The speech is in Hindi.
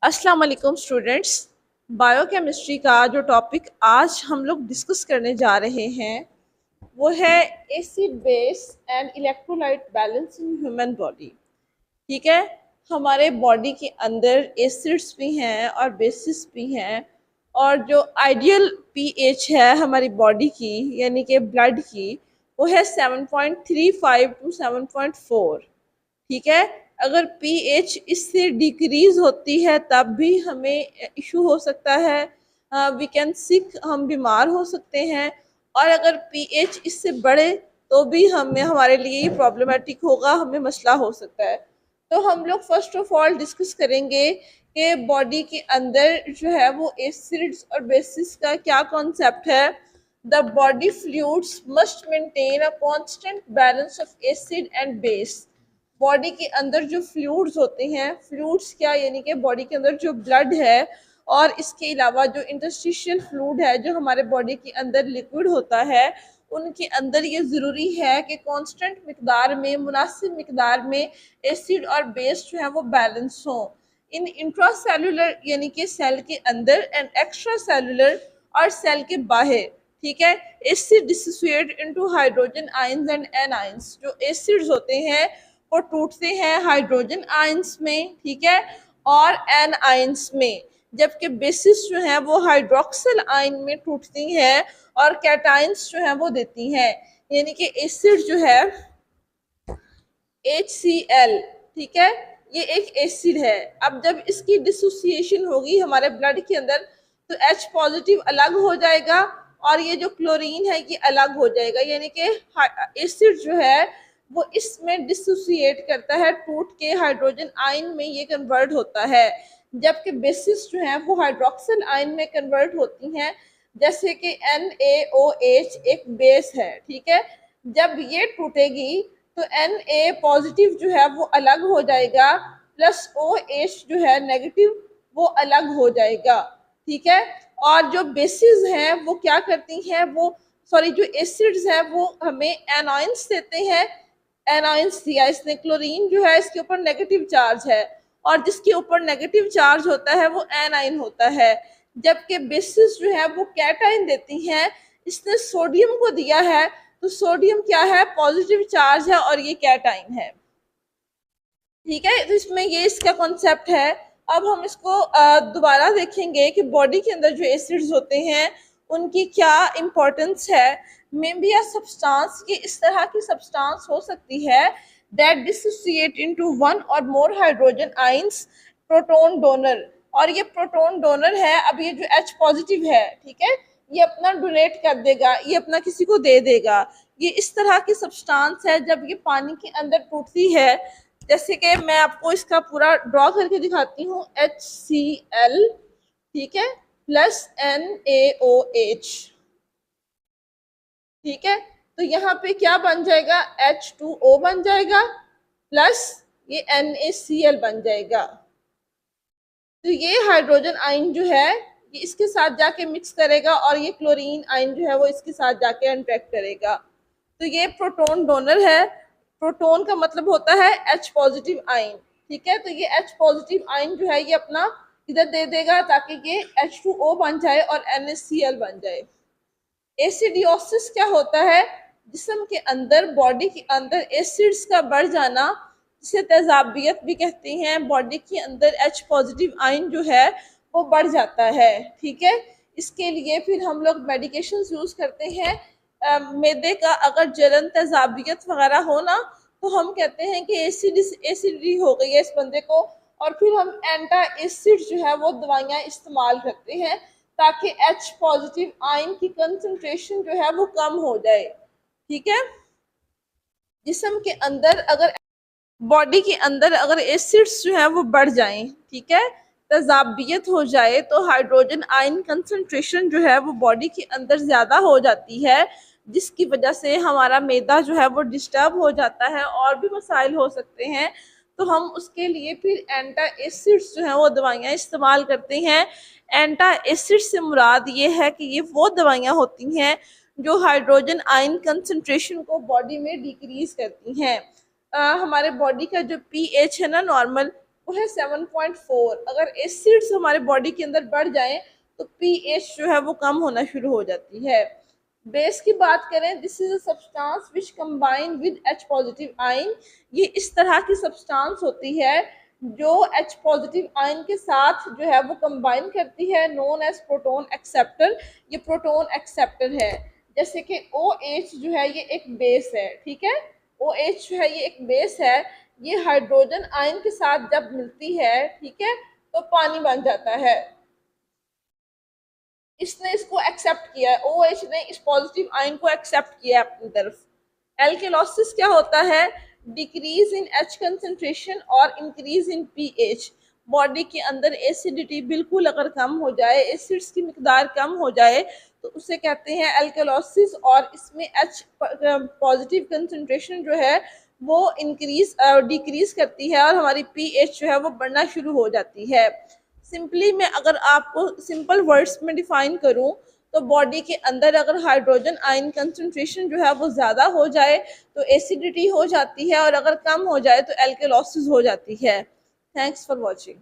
अस्सलाम वालेकुम स्टूडेंट्स। बायोकेमिस्ट्री का जो टॉपिक आज हम लोग डिस्कस करने जा रहे हैं वो है acid base and electrolyte balance in human body. ठीक है, हमारे बॉडी के अंदर एसिड्स भी हैं और बेसिस भी हैं, और जो आइडियल पीएच है हमारी बॉडी की यानी कि ब्लड की वो है 7.35 टू 7.4। ठीक है, अगर पीएच इससे डिक्रीज होती है तब भी हमें इशू हो सकता है, वी कैन सिक, हम बीमार हो सकते हैं। और अगर पीएच इससे बढ़े तो भी हमें हमारे लिए ये प्रॉब्लमेटिक होगा, हमें मसला हो सकता है। तो हम लोग फर्स्ट ऑफ ऑल डिस्कस करेंगे कि बॉडी के अंदर जो है वो एसिड्स और बेसिस का क्या कॉन्सेप्ट है। The body fluids must maintain a constant balance of acid and base. Body के अंदर जो फ्लूइड्स होते हैं, फ्लूइड्स क्या यानी कि बॉडी के अंदर जो ब्लड है और इसके अलावा जो इंटरस्टिशियल फ्लूइड है, जो हमारे बॉडी के अंदर लिक्विड होता है, उनके अंदर ये ज़रूरी है कि कांस्टेंट मिकदार में, मुनासिब मिकदार में एसिड और बेस जो है वो बैलेंस हो। इन इंट्रासेलुलर यानी कि सेल के अंदर एंड एक्स्ट्रा सेलुलर और सेल के बाहर, ठीक है, acid dissociate into hydrogen ions and anions. जो एसिड्स होते हैं वो टूटते हैं हाइड्रोजन आयंस में, ठीक है, और एन आयंस में, जबकि बेसिस जो है वो हाइड्रोक्सिल आयन में टूटती हैं और कैटायंस जो है वो देती हैं। यानी कि एसिड जो है HCl, ठीक है, ये एक एसिड है। अब जब इसकी डिसोसिएशन होगी हमारे ब्लड के अंदर तो H पॉजिटिव अलग हो जाएगा और ये जो क्लोरीन है ये अलग हो जाएगा। यानी कि एसिड जो है वो इसमें डिसोसिएट करता है, टूट के हाइड्रोजन आयन में ये कन्वर्ट होता है, जबकि बेसिस जो है वो हाइड्रोक्सिल आयन में कन्वर्ट होती हैं। जैसे कि NaOH एक बेस है, ठीक है, जब ये टूटेगी तो Na पॉजिटिव जो है वो अलग हो जाएगा, प्लस OH जो है नेगेटिव वो अलग हो जाएगा, ठीक है। और जो बेसिस हैं वो क्या करती हैं, वो सॉरी जो एसिड्स हैं वो हमें एनायंस देते हैं। एनायंस दिया इसने, क्लोरीन जो है इसके ऊपर नेगेटिव चार्ज है और जिसके ऊपर नेगेटिव चार्ज होता है वो एनाइन होता है, जबकि बेसिस जो है वो कैटाइन देती हैं। इसने सोडियम को दिया है तो सोडियम क्या है, पॉजिटिव चार्ज है और ये कैटाइन है, ठीक है। तो इसमें ये इसका कॉन्सेप्ट है। अब हम इसको दोबारा देखेंगे कि बॉडी के अंदर जो एसिड्स होते हैं उनकी क्या इम्पोर्टेंस है। मे बी अ सब्सटेंस, कि इस तरह की सब्सटेंस हो सकती है दैट डिसोसिएट इनटू वन और more hydrogen ions proton donor. और ये प्रोटॉन डोनर है, अब ये जो H पॉजिटिव है, ठीक है, ये अपना डोनेट कर देगा, ये अपना किसी को दे देगा। ये इस तरह की सब्सटेंस है जब ये पानी के अंदर टूटती है। जैसे कि मैं आपको इसका पूरा ड्रॉ करके दिखाती हूँ, HCl, ठीक है, प्लस NaOH, ठीक है। तो यहाँ पे क्या बन जाएगा, H2O बन जाएगा, प्लस ये NaCl बन जाएगा। तो ये हाइड्रोजन आयन जो है ये इसके साथ जाके मिक्स करेगा और ये क्लोरीन आयन जो है वो इसके साथ जाके इंटरेक्ट करेगा। तो ये प्रोटॉन डोनर है। प्रोटॉन का मतलब होता है H पॉजिटिव आयन, ठीक है। तो ये H पॉजिटिव आयन जो है ये अपना इधर दे देगा ताकि ये H2O बन जाए और NaCl बन जाए। एसिडियोसिस क्या होता है, जिस्म के अंदर, बॉडी के अंदर एसिड्स का बढ़ जाना, जिसे तेजाबियत भी कहते हैं। बॉडी के अंदर H पॉजिटिव आयन जो है वो बढ़ जाता है, ठीक है। इसके लिए फिर हम लोग मेडिकेशन यूज़ करते हैं। मैदे का अगर जलन, तेजाबियत वगैरह हो ना तो हम कहते हैं कि एसिडिटी हो गई है इस बंदे को, और फिर हम एंटा एसिड जो है वो दवाइयाँ इस्तेमाल करते हैं ताकि H पॉजिटिव आयन की कंसंट्रेशन जो है वो कम हो जाए, ठीक है। जिस्म के अंदर अगर, बॉडी के अंदर अगर एसिड्स जो है वो बढ़ जाएं, ठीक है, तेजाबियत हो जाए तो हाइड्रोजन आयन कंसंट्रेशन जो है वो बॉडी के अंदर ज़्यादा हो जाती है, जिसकी वजह से हमारा मैदा जो है वो डिस्टर्ब हो जाता है और भी मसाइल हो सकते हैं। तो हम उसके लिए फिर एंटा एसिड्स जो हैं वो दवाइयाँ इस्तेमाल करते हैं। एंटा एसिड से मुराद ये है कि ये वो दवाइयाँ होती हैं जो हाइड्रोजन आयन कंसंट्रेशन को बॉडी में डिक्रीज करती हैं। हमारे बॉडी का जो पीएच है ना, नॉर्मल वो है 7.4। अगर एसिड्स हमारे बॉडी के अंदर बढ़ जाएं तो पीएच जो है वो कम होना शुरू हो जाती है। बेस की बात करें, this is a substance which combine with H positive ion. ये इस तरह की सब्सटेंस होती है जो एच पॉजिटिव आयन के साथ जो है वो कंबाइन करती है, नोन एज प्रोटोन एक्सेप्टर। ये प्रोटोन एक्सेप्टर है। जैसे कि OH जो है ये एक बेस है, ठीक है। OH जो है ये एक बेस है। ये हाइड्रोजन आयन के साथ जब मिलती है, ठीक है, तो पानी बन जाता है। इसने इसको एक्सेप्ट किया है, OH ने इस पॉजिटिव आयन को एक्सेप्ट किया है अपनी तरफ। एल्केलॉसिस क्या होता है? डिक्रीज इन H कंसंट्रेशन और इंक्रीज इन पीएच। बॉडी के अंदर एसिडिटी बिल्कुल अगर कम हो जाए, एसिड्स की मिकदार कम हो जाए, तो उसे कहते हैं एल्केलॉसिस। और इसमें H पॉजिटिव कंसंट्रेशन जो है वो इंक्रीज डिक्रीज करती है और हमारी पीएच जो है वो बढ़ना शुरू हो जाती है। सिंपली मैं अगर आपको सिंपल वर्ड्स में डिफाइन करूं, तो बॉडी के अंदर अगर हाइड्रोजन आयन कंसंट्रेशन जो है वो ज़्यादा हो जाए तो एसिडिटी हो जाती है, और अगर कम हो जाए तो एल्केलॉसिस हो जाती है। Thanks for watching.